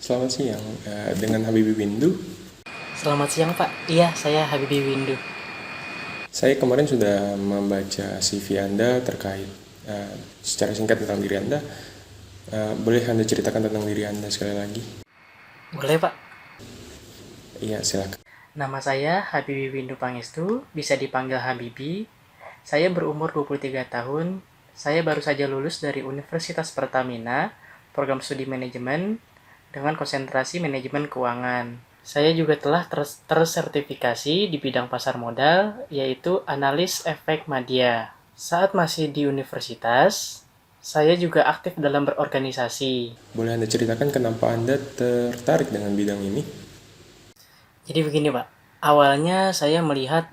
Selamat siang, dengan Habibie Windu. Selamat siang Pak, iya saya Habibie Windu. Saya kemarin sudah membaca CV Anda terkait secara singkat tentang diri Anda. Boleh Anda ceritakan tentang diri Anda sekali lagi? Boleh Pak? Iya, silakan. Nama saya Habibie Windu Pangestu, bisa dipanggil Habibie. Saya berumur 23 tahun, saya baru saja lulus dari Universitas Pertamina, program studi manajemen, dengan konsentrasi manajemen keuangan. Saya juga telah tersertifikasi di bidang pasar modal, yaitu analis efek media. Saat masih di universitas, saya juga aktif dalam berorganisasi. Boleh Anda ceritakan kenapa Anda tertarik dengan bidang ini? Jadi begini Pak, awalnya saya melihat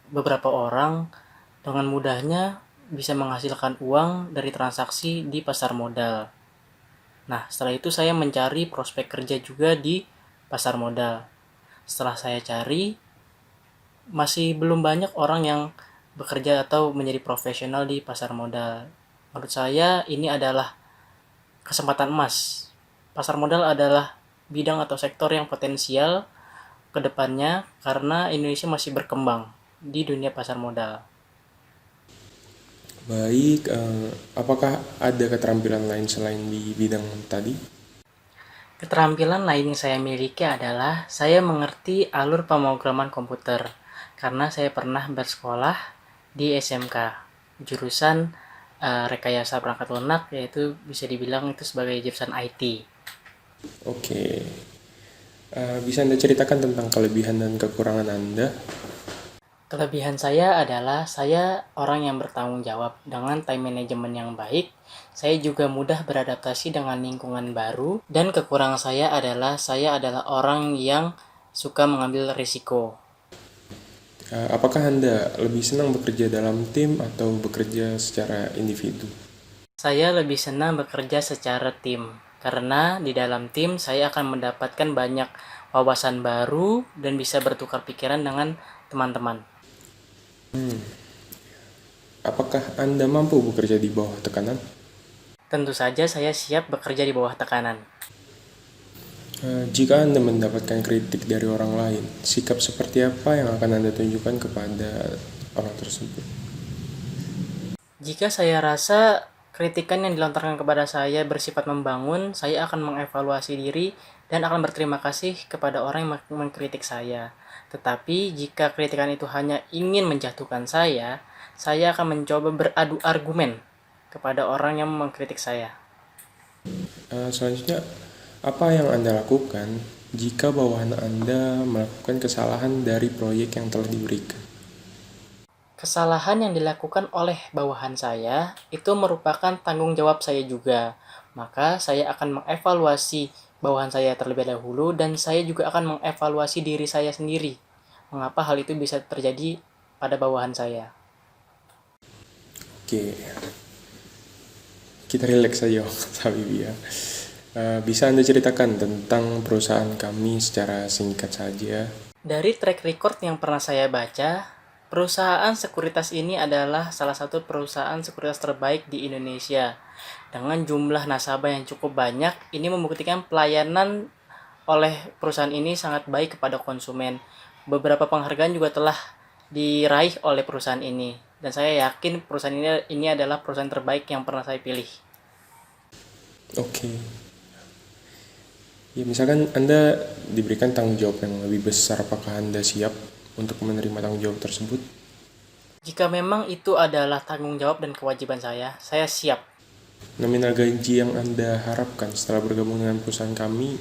beberapa orang dengan mudahnya bisa menghasilkan uang dari transaksi di pasar modal. Nah, setelah itu saya mencari prospek kerja juga di pasar modal. Setelah saya cari, masih belum banyak orang yang bekerja atau menjadi profesional di pasar modal. Menurut saya ini adalah kesempatan emas. Pasar modal adalah bidang atau sektor yang potensial ke depannya karena Indonesia masih berkembang di dunia pasar modal. Baik, apakah ada keterampilan lain selain di bidang tadi? Keterampilan lain yang saya miliki adalah saya mengerti alur pemrograman komputer karena saya pernah bersekolah di SMK jurusan rekayasa perangkat lunak, yaitu bisa dibilang itu sebagai jurusan IT. Oke, bisa Anda ceritakan tentang kelebihan dan kekurangan Anda? Kelebihan saya adalah saya orang yang bertanggung jawab dengan time management yang baik. Saya juga mudah beradaptasi dengan lingkungan baru. Dan kekurangan saya adalah orang yang suka mengambil risiko. Apakah Anda lebih senang bekerja dalam tim atau bekerja secara individu? Saya lebih senang bekerja secara tim. Karena di dalam tim saya akan mendapatkan banyak wawasan baru dan bisa bertukar pikiran dengan teman-teman. Apakah Anda mampu bekerja di bawah tekanan? Tentu saja saya siap bekerja di bawah tekanan. Jika Anda mendapatkan kritik dari orang lain, sikap seperti apa yang akan Anda tunjukkan kepada orang tersebut? Jika saya rasa kritikan yang dilontarkan kepada saya bersifat membangun, saya akan mengevaluasi diri dan akan berterima kasih kepada orang yang mengkritik saya. Tetapi jika kritikan itu hanya ingin menjatuhkan saya akan mencoba beradu argumen kepada orang yang mengkritik saya. Selanjutnya, apa yang Anda lakukan jika bawahan Anda melakukan kesalahan dari proyek yang telah diberikan? Kesalahan yang dilakukan oleh bawahan saya itu merupakan tanggung jawab saya juga. Maka saya akan mengevaluasi bawahan saya terlebih dahulu dan saya juga akan mengevaluasi diri saya sendiri. Mengapa hal itu bisa terjadi pada bawahan saya? Oke, kita relax saja, Habibie ya. Bisa Anda ceritakan tentang perusahaan kami secara singkat saja? Dari track record yang pernah saya baca, perusahaan sekuritas ini adalah salah satu perusahaan sekuritas terbaik di Indonesia. Dengan jumlah nasabah yang cukup banyak, ini membuktikan pelayanan oleh perusahaan ini sangat baik kepada konsumen. Beberapa penghargaan juga telah diraih oleh perusahaan ini. Dan saya yakin perusahaan ini adalah perusahaan terbaik yang pernah saya pilih. Oke. Ya, misalkan Anda diberikan tanggung jawab yang lebih besar, apakah Anda siap untuk menerima tanggung jawab tersebut? Jika memang itu adalah tanggung jawab dan kewajiban saya siap. Nominal gaji yang Anda harapkan setelah bergabung dengan perusahaan kami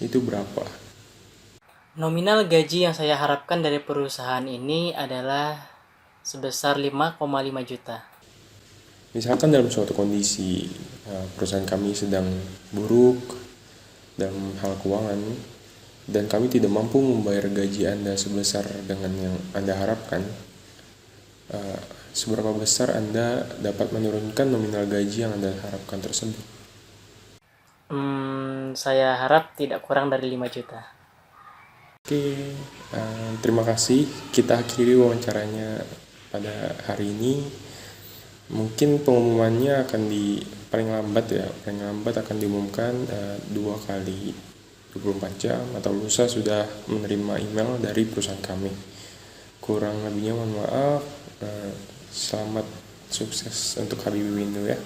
itu berapa? Nominal gaji yang saya harapkan dari perusahaan ini adalah sebesar 5,5 juta. Misalkan dalam suatu kondisi perusahaan kami sedang buruk dalam hal keuangan dan kami tidak mampu membayar gaji Anda sebesar dengan yang Anda harapkan, seberapa besar Anda dapat menurunkan nominal gaji yang Anda harapkan tersebut? Saya harap tidak kurang dari 5 juta. Oke, terima kasih. Kita akhiri wawancaranya pada hari ini. Mungkin pengumumannya akan paling lambat akan diumumkan 2 kali 24 jam atau lusa sudah menerima email dari perusahaan kami. Kurang lebihnya mohon maaf. Selamat sukses untuk Habibie Window ya.